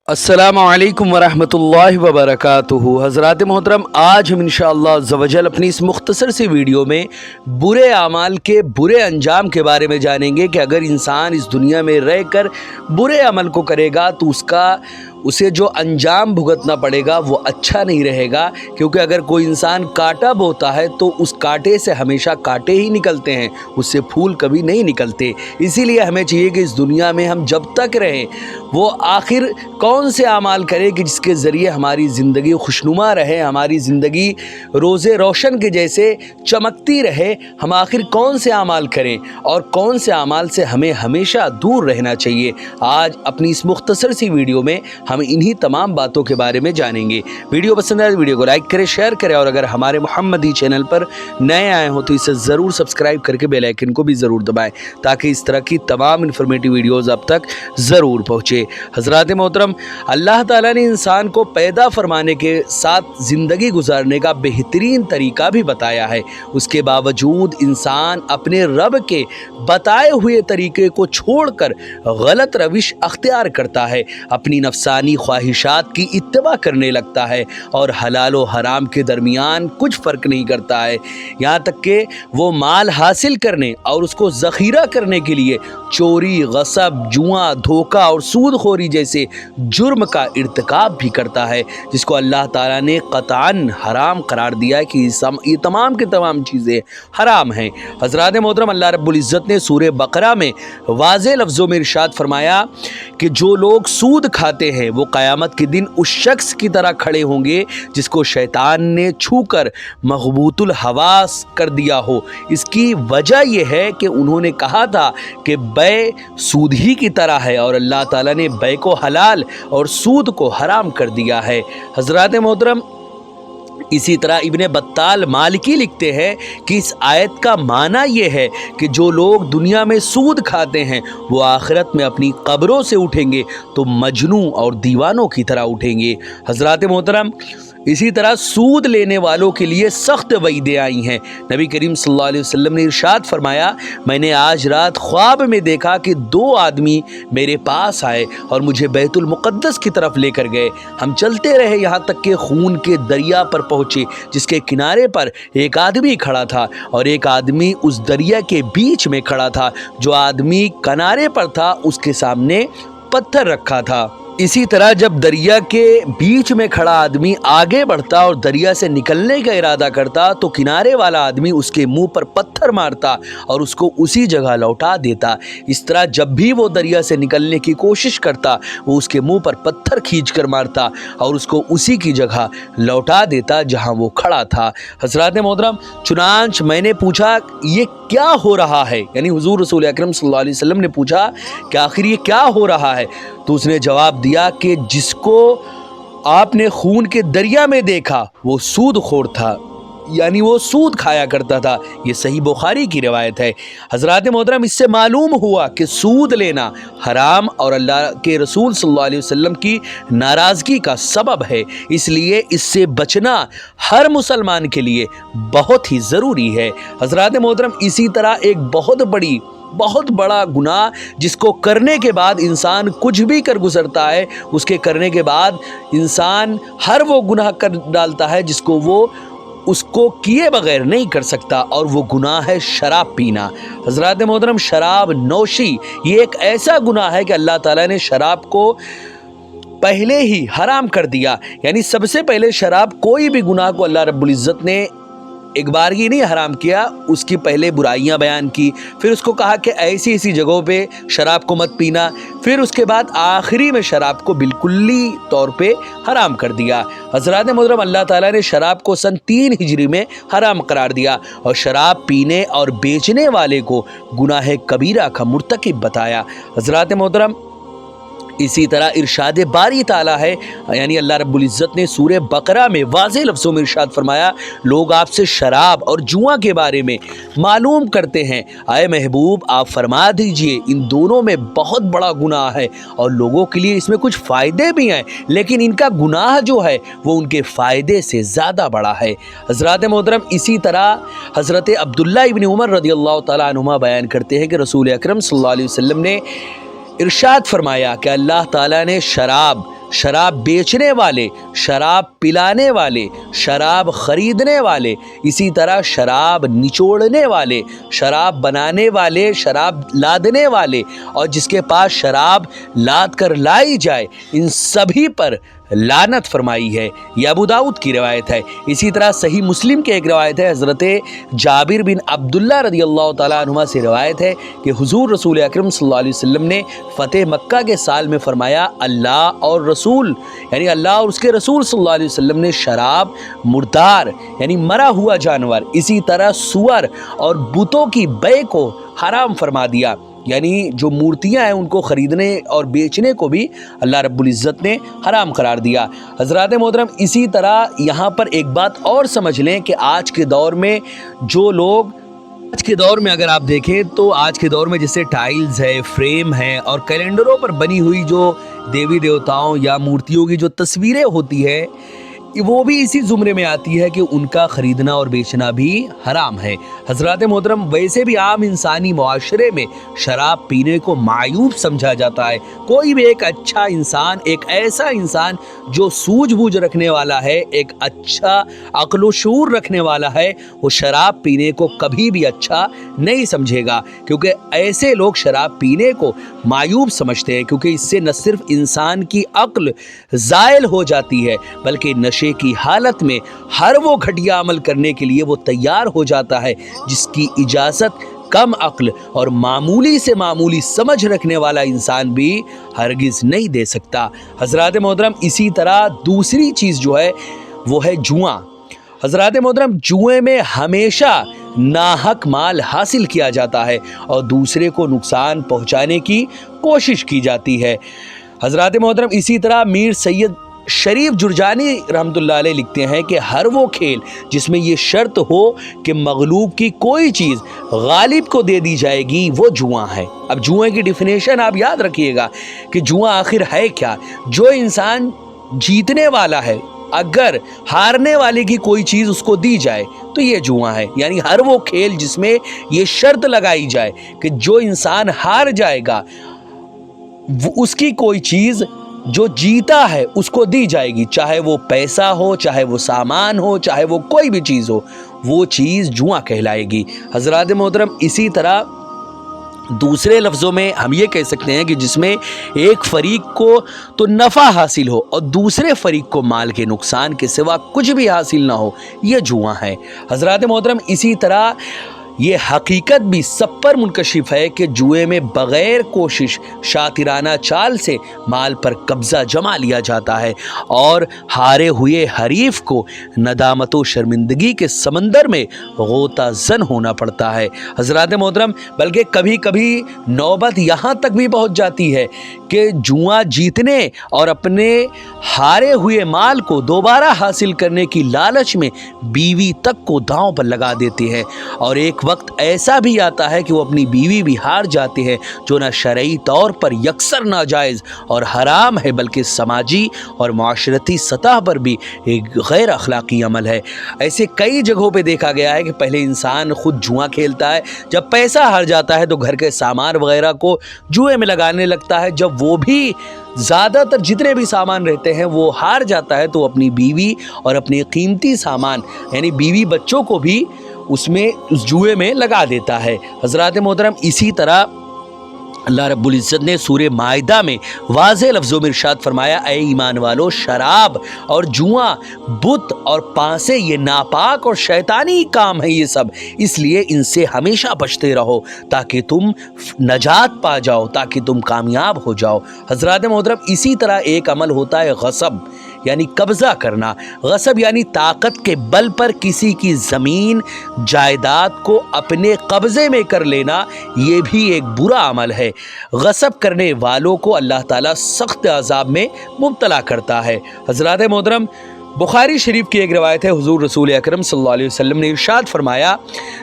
अस्सलामुअलैकुम वरहमतुल्लाहि वबरकातुहू। हज़रात मोहतरम, आज हम इंशाअल्लाह अज़्ज़वजल अपनी इस मुख्तसर सी वीडियो में बुरे अमाल के बुरे अंजाम के बारे में जानेंगे कि अगर इंसान इस दुनिया में रह कर बुरे अमल को करेगा तो उसे जो अंजाम भुगतना पड़ेगा वो अच्छा नहीं रहेगा। क्योंकि अगर कोई इंसान कांटा बोता है तो उस कांटे से हमेशा कांटे ही निकलते हैं, उससे फूल कभी नहीं निकलते। इसीलिए हमें चाहिए कि इस दुनिया में हम जब तक रहें वो आखिर कौन से अमाल करें कि जिसके ज़रिए हमारी ज़िंदगी खुशनुमा रहे, हमारी ज़िंदगी रोज़े रोशन के जैसे चमकती रहे। हम आखिर कौन से अमाल करें और कौन से अमाल से हमें हमेशा दूर रहना चाहिए। आज अपनी इस मुख्तसर सी वीडियो में हम इन्हीं तमाम बातों के बारे में जानेंगे। वीडियो पसंद आए तो वीडियो को लाइक करें, शेयर करें और अगर हमारे मोहम्मदी चैनल पर नए आए हो तो इसे ज़रूर सब्सक्राइब करके बेल आइकन को भी ज़रूर दबाएं ताकि इस तरह की तमाम इन्फॉर्मेटिव वीडियोज़ अब तक ज़रूर पहुँचे। हज़रात मोहतरम, अल्लाह ताला ने इंसान को पैदा फरमाने के साथ ज़िंदगी गुजारने का बेहतरीन तरीका भी बताया है। उसके बावजूद इंसान अपने रब के बताए हुए तरीके को छोड़कर गलत रविश अख्तियार करता है, अपनी नफ्सानी ख्वाहिशात की इत्तबा करने लगता है और हलाल व हराम के दरमियान कुछ फ़र्क नहीं करता है। यहाँ तक कि वो माल हासिल करने और उसको ज़ख़ीरा करने के लिए चोरी, गसब, जुआ, धोखा और सूदखोरी जैसे जुर्म का इर्तिकाब भी करता है, जिसको अल्लाह ताला ने क़तअन हराम करार दिया है कि ये तमाम की तमाम चीज़ें हराम हैं। हज़रात मोहतरम, अल्लाह रब्बुल इज़्ज़त ने सूरह बकरा में वाज़ेह लफ्ज़ों में इरशाद फरमाया कि जो लोग सूद खाते हैं वो क़यामत के दिन उस शख्स की तरह खड़े होंगे जिसको शैतान ने छूकर मग़बूतुल हवास कर दिया हो। इसकी वजह यह है कि उन्होंने कहा था कि बै सूद ही की तरह है और अल्लाह ताला ने बै को हलाल और सूद को हराम कर दिया है। हज़रात मोहतरम, इसी तरह इब्ने बत्ताल मालिकी लिखते हैं कि इस आयत का माना ये है कि जो लोग दुनिया में सूद खाते हैं वो आखिरत में अपनी कब्रों से उठेंगे तो मजनू और दीवानों की तरह उठेंगे। हज़रात मोहतरम, इसी तरह सूद लेने वालों के लिए सख्त वईदें आई हैं। नबी करीम सल्लल्लाहु अलैहि वसल्लम ने इरशाद फरमाया, मैंने आज रात ख्वाब में देखा कि दो आदमी मेरे पास आए और मुझे बैतुल मुक़द्दस की तरफ लेकर गए। हम चलते रहे यहाँ तक कि खून के दरिया पर पहुँचे जिसके किनारे पर एक आदमी खड़ा था और एक आदमी उस दरिया के बीच में खड़ा था। जो आदमी किनारे पर था उसके सामने पत्थर रखा था। इसी तरह जब दरिया के बीच में खड़ा आदमी आगे बढ़ता और दरिया से निकलने का इरादा करता तो किनारे वाला आदमी उसके मुंह पर पत्थर मारता और उसको उसी जगह लौटा देता। इस तरह जब भी वो दरिया से निकलने की कोशिश करता वो उसके मुंह पर पत्थर खींचकर मारता और उसको उसी की जगह लौटा देता जहां वो खड़ा था। हज़रात मोहतरम, चुनांच मैंने पूछा ये क्या हो रहा है, यानी हुजूर रसूल अकरम सल्लल्लाहु अलैहि वसल्लम ने पूछा कि आखिर ये क्या हो रहा है, तो उसने जवाब दिया कि जिसको आपने खून के दरिया में देखा वो सूदखोर था, यानी वो सूद खाया करता था। ये सही बुखारी की रिवायत है। हज़रात मोहतरम, इससे मालूम हुआ कि सूद लेना हराम और अल्लाह के रसूल सल्लल्लाहु अलैहि वसल्लम की नाराज़गी का सबब है। इसलिए इससे बचना हर मुसलमान के लिए बहुत ही ज़रूरी है। हज़रात मोहतरम, इसी तरह एक बहुत बड़ा गुनाह जिसको करने के बाद इंसान कुछ भी कर गुजरता है, उसके करने के बाद इंसान हर वो गुनाह कर डालता है जिसको वो उसको किए बगैर नहीं कर सकता, और वो गुनाह है शराब पीना। हज़रात मोहतरम, शराब नोशी ये एक ऐसा गुनाह है कि अल्लाह ताला ने शराब को पहले ही हराम कर दिया। यानी सबसे पहले शराब, कोई भी गुनाह को अल्लाह रब्बुल इज़्ज़त ने एक बार ही नहीं हराम किया, उसकी पहले बुराइयां बयान की, फिर उसको कहा कि ऐसी ऐसी जगहों पे शराब को मत पीना, फिर उसके बाद आखिरी में शराब को बिल्कुली तौर पे हराम कर दिया। हज़रात मोहतरम, अल्लाह ताला ने शराब को सन 3 हिजरी में हराम करार दिया और शराब पीने और बेचने वाले को गुनाह कबीरा का मुर्तकिब बताया। हज़रात मोहतरम, इसी तरह इरशाद बारी ताला है, यानी अल्लाह रब्बुल इज़्ज़त ने सूरह बकरा में वाज़ेह लफ्ज़ों में इरशाद फरमाया, लोग आपसे शराब और जुआ के बारे में मालूम करते हैं, आए महबूब आप फरमा दीजिए इन दोनों में बहुत बड़ा गुनाह है और लोगों के लिए इसमें कुछ फ़ायदे भी हैं, लेकिन इनका गुनाह जो है वो उनके फ़ायदे से ज़्यादा बड़ा है। हज़रात मोहतरम, इसी तरह हज़रत अब्दुल्ला इब्न उमर रज़ियल्लाहु तआला अन्हुमा बयान करते हैं कि रसूल अकरम सल्लल्लाहु अलैहि वसल्लम ने इरशाद फरमाया कि अल्लाह ताला ने शराब बेचने वाले, शराब पिलाने वाले, शराब खरीदने वाले, इसी तरह शराब निचोड़ने वाले, शराब बनाने वाले, शराब लादने वाले और जिसके पास शराब लाद कर लाई जाए, इन सभी पर लानत फरमाई है। ये अबू दाऊद की रवायत है। इसी तरह सही मुस्लिम की एक रवायत है, हज़रत जाबिर बिन अब्दुल्ला रज़ियल्लाहु तआला अन्हुमा से रवायत है कि हुज़ूर रसूल अकरम सल्लल्लाहु अलैहि वसल्लम ने फ़तेह मक्का के साल में फरमाया, अल्लाह और रसूल यानी अल्लाह और उसके रसूल सल्लल्लाहु अलैहि वसल्लम ने शराब, मुर्दार यानी मरा हुआ जानवर, इसी तरह सुअर और बुतों की बै को हराम फरमा दिया, यानी जो मूर्तियां हैं उनको ख़रीदने और बेचने को भी अल्लाह रब्बुल इज़्ज़त ने हराम करार दिया। हज़रात मोहतरम, इसी तरह यहाँ पर एक बात और समझ लें कि आज के दौर में अगर आप देखें तो आज के दौर में जैसे टाइल्स है, फ्रेम है और कैलेंडरों पर बनी हुई जो देवी देवताओं या मूर्तियों की जो तस्वीरें होती है, वो भी इसी ज़ुमरे में आती है कि उनका ख़रीदना और बेचना भी हराम है। हज़रात मोहतरम, वैसे भी आम इंसानी मुआशरे में शराब पीने को मायूब समझा जाता है। कोई भी एक अच्छा इंसान, एक ऐसा इंसान जो सूझबूझ रखने वाला है, एक अच्छा अक्ल व शऊर रखने वाला है, वो शराब पीने को कभी भी अच्छा नहीं समझेगा, क्योंकि ऐसे लोग शराब पीने को मायूब समझते हैं, क्योंकि इससे न सिर्फ इंसान की अक्ल ज़ायल हो जाती है बल्कि नशे की हालत में हर वो घटिया अमल करने के लिए वो तैयार हो जाता है जिसकी इजाज़त कम अक्ल और मामूली से मामूली समझ रखने वाला इंसान भी हरगिज़ नहीं दे सकता। हज़रात मोहतरम, इसी तरह दूसरी चीज़ जो है वो है जुआ। हज़रात मोहतरम, जुए में हमेशा नाहक माल हासिल किया जाता है और दूसरे को नुकसान पहुंचाने की कोशिश की जाती है। हज़रात मोहतरम, इसी तरह मीर सैयद शरीफ जुरजानी रहमतुल्लाह अलैह लिखते हैं कि हर वो खेल जिसमें ये शर्त हो कि मगलूब की कोई चीज़ गालिब को दे दी जाएगी, वो जुआ है। अब जुए की डिफिनेशन आप याद रखिएगा कि जुआ आखिर है क्या। जो इंसान जीतने वाला है, अगर हारने वाले की कोई चीज़ उसको दी जाए तो ये जुआ है। यानी हर वो खेल जिसमें ये शर्त लगाई जाए कि जो इंसान हार जाएगा उसकी कोई चीज़ जो जीता है उसको दी जाएगी, चाहे वो पैसा हो, चाहे वो सामान हो, चाहे वो कोई भी चीज़ हो, वो चीज़ जुआ कहलाएगी। हज़रात मोहतरम, इसी तरह दूसरे लफ्ज़ों में हम ये कह सकते हैं कि जिसमें एक फ़रीक को तो नफ़ा हासिल हो और दूसरे फ़रीक को माल के नुकसान के सिवा कुछ भी हासिल ना हो, ये जुआ है। हज़रात मोहतरम, इसी तरह ये हकीकत भी सब पर मुनकशिफ है कि जुए में बग़ैर कोशिश शातिराना चाल से माल पर कब्ज़ा जमा लिया जाता है और हारे हुए हरीफ को नदामत व शर्मिंदगी के समंदर में गोता ज़न होना पड़ता है। हज़रात मोहतरम, बल्कि कभी कभी नौबत यहाँ तक भी पहुँच जाती है कि जुआ जीतने और अपने हारे हुए माल को दोबारा हासिल करने की लालच में बीवी तक को दांव पर लगा देते हैं और एक वक्त ऐसा भी आता है कि वो अपनी बीवी भी हार जाते हैं, जो ना शरई तौर पर यकसर नाजायज़ और हराम है बल्कि समाजी और माशरती सतह पर भी एक गैर अखलाकी अमल है। ऐसे कई जगहों पे देखा गया है कि पहले इंसान खुद जुआ खेलता है, जब पैसा हार जाता है तो घर के सामान वगैरह को जुए में लगाने लगता है, जब वो भी ज़्यादातर जितने भी सामान रहते हैं वो हार जाता है तो अपनी बीवी और अपने कीमती सामान यानी बीवी बच्चों को भी उसमें उस जुए में लगा देता है। हज़रात मोहतरम, इसी तरह अल्लाह रब्बुल इज़्ज़त ने सूरह माइदा में वाज़ेह लफ्ज़ों में इरशाद फरमाया, ऐ ईमान वालो, शराब और जुआ, बुत और पांसे ये नापाक और शैतानी काम है ये सब, इसलिए इनसे हमेशा बचते रहो ताकि तुम नजात पा जाओ, ताकि तुम कामयाब हो जाओ। हज़रात मोहतरम, इसी तरह एक अमल होता है गसब, यानी कब्ज़ा करना। गसब यानी ताकत के बल पर किसी की ज़मीन जायदाद को अपने कब्ज़े में कर लेना, ये भी एक बुरा अमल है। गसब करने वालों को अल्लाह ताला सख्त अज़ाब में मुब्तला करता है। हज़रात मोहतरम, बुखारी शरीफ की एक रवायत है, हुजूर रसूल अकरम सल्लल्लाहु अलैहि वसल्लम ने इरशाद फरमाया,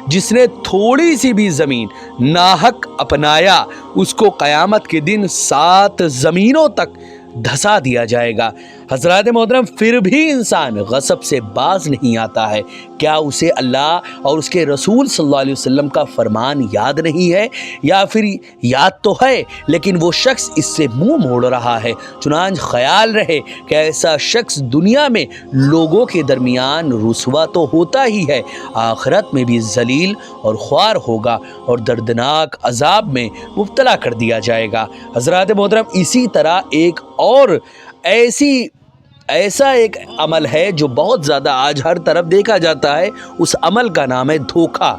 जिसने थोड़ी सी भी ज़मीन नाहक अपनाया उसको क़यामत के दिन 7 ज़मीनों तक धसा दिया जाएगा। हज़रात मोहतरम, फिर भी इंसान गसब से बाज नहीं आता है। क्या उसे अल्लाह और उसके रसूल सल्लल्लाहु अलैहि वसल्लम का फरमान याद नहीं है, या फिर याद तो है लेकिन वो शख्स इससे मुंह मोड़ रहा है। चुनांच ख्याल रहे कि ऐसा शख्स दुनिया में लोगों के दरमियान रुसवा तो होता ही है, आखिरत में भी जलील और ख्वार होगा और दर्दनाक अजाब में मुब्तला कर दिया जाएगा। हज़रात मोहतरम, इसी तरह एक और ऐसा एक अमल है जो बहुत ज़्यादा आज हर तरफ देखा जाता है। उस अमल का नाम है धोखा।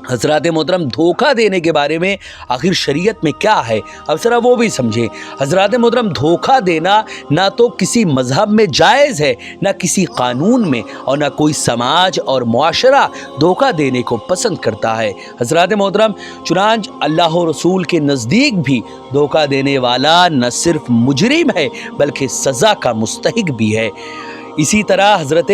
हज़रात मोहतरम, धोखा देने के बारे में आखिर शरीयत में क्या है, अब ज़रा वो भी समझें। हज़रात मोहतरम, धोखा देना ना तो किसी मज़हब में जायज़ है, ना किसी कानून में, और ना कोई समाज और मुआशरा धोखा देने को पसंद करता है। हज़रात मोहतरम, चुनांच अल्लाह और रसूल के नज़दीक भी धोखा देने वाला न सिर्फ मुजरिम है बल्कि सज़ा का मुस्तहिक भी है। इसी तरह हज़रत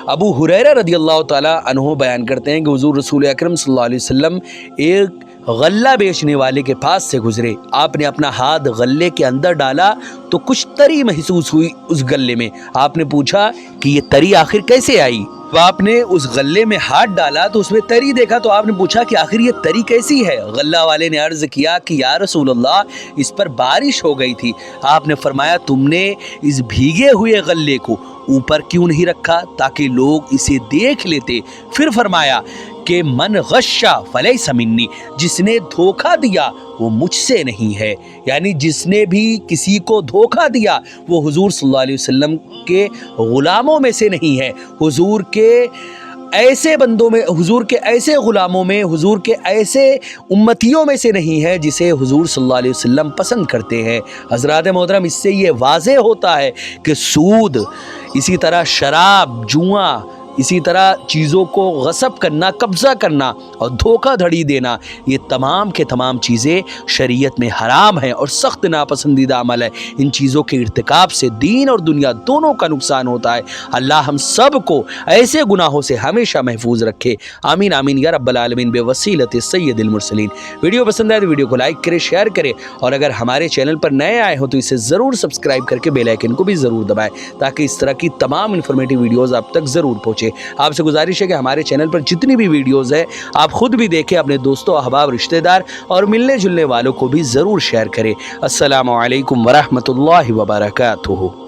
अबू हुरैरा रदियल्लाहु ताला अन्हु बयान करते हैं कि हुज़ूर रसूल अकरम सल्लल्लाहु अलैहि वसल्लम एक गल्ला बेचने वाले के पास से गुजरे। आपने अपना हाथ गल्ले के अंदर डाला तो कुछ तरी महसूस हुई उस गल्ले में। आपने पूछा कि ये तरी आखिर कैसे आई। तो आपने उस गल्ले में हाथ डाला तो उसमें तरी देखा, तो आपने पूछा कि आखिर ये तरी कैसी है। गल्ला वाले ने अर्ज़ किया कि या रसूल अल्लाह, इस पर बारिश हो गई थी। आपने फरमाया, तुमने इस भीगे हुए गल्ले को ऊपर क्यों नहीं रखा ताकि लोग इसे देख लेते। फिर फरमाया कि मन गश्शा फलैसा मिन्नी, जिसने धोखा दिया वो मुझसे नहीं है। यानी जिसने भी किसी को धोखा दिया वो हुजूर सल्लल्लाहु अलैहि वसल्लम के गुलामों में से नहीं है। हुजूर के ऐसे बंदों में, हुजूर के ऐसे गुलामों में, हुजूर के ऐसे उम्मतियों में से नहीं है जिसे हुजूर सल्लल्लाहु अलैहि वसल्लम पसंद करते हैं। हज़रात मोहतरम, इससे ये वाज़ेह होता है कि सूद, इसी तरह शराब, जुआ, इसी तरह चीज़ों को गसब करना, कब्ज़ा करना और धोखाधड़ी देना, ये तमाम के तमाम चीज़ें शरीयत में हराम हैं और सख्त नापसंदीदा अमल है। इन चीज़ों के इर्तिकाब से दीन और दुनिया दोनों का नुकसान होता है। अल्लाह हम सब को ऐसे गुनाहों से हमेशा महफूज रखे। आमीन आमीन या रब्बल आलमीन बेवसीलत सय्यदिल मुरसलीन। वीडियो पसंद आए तो वीडियो को लाइक करें, शेयर करें, और अगर हमारे चैनल पर नए आए हो तो इसे ज़रूर सब्सक्राइब करके बेल आइकन को भी ज़रूर दबाएँ ताकि इस तरह की तमाम इन्फॉर्मेटिव वीडियोज़ आप तक ज़रूर पहुँचे। आपसे गुजारिश है कि हमारे चैनल पर जितनी भी वीडियोस है आप खुद भी देखें, अपने दोस्तों, अहबाब, रिश्तेदार और मिलने जुलने वालों को भी ज़रूर शेयर करें। अस्सलामु अलैकुम वरहमतुल्लाहि वबरकातुहू।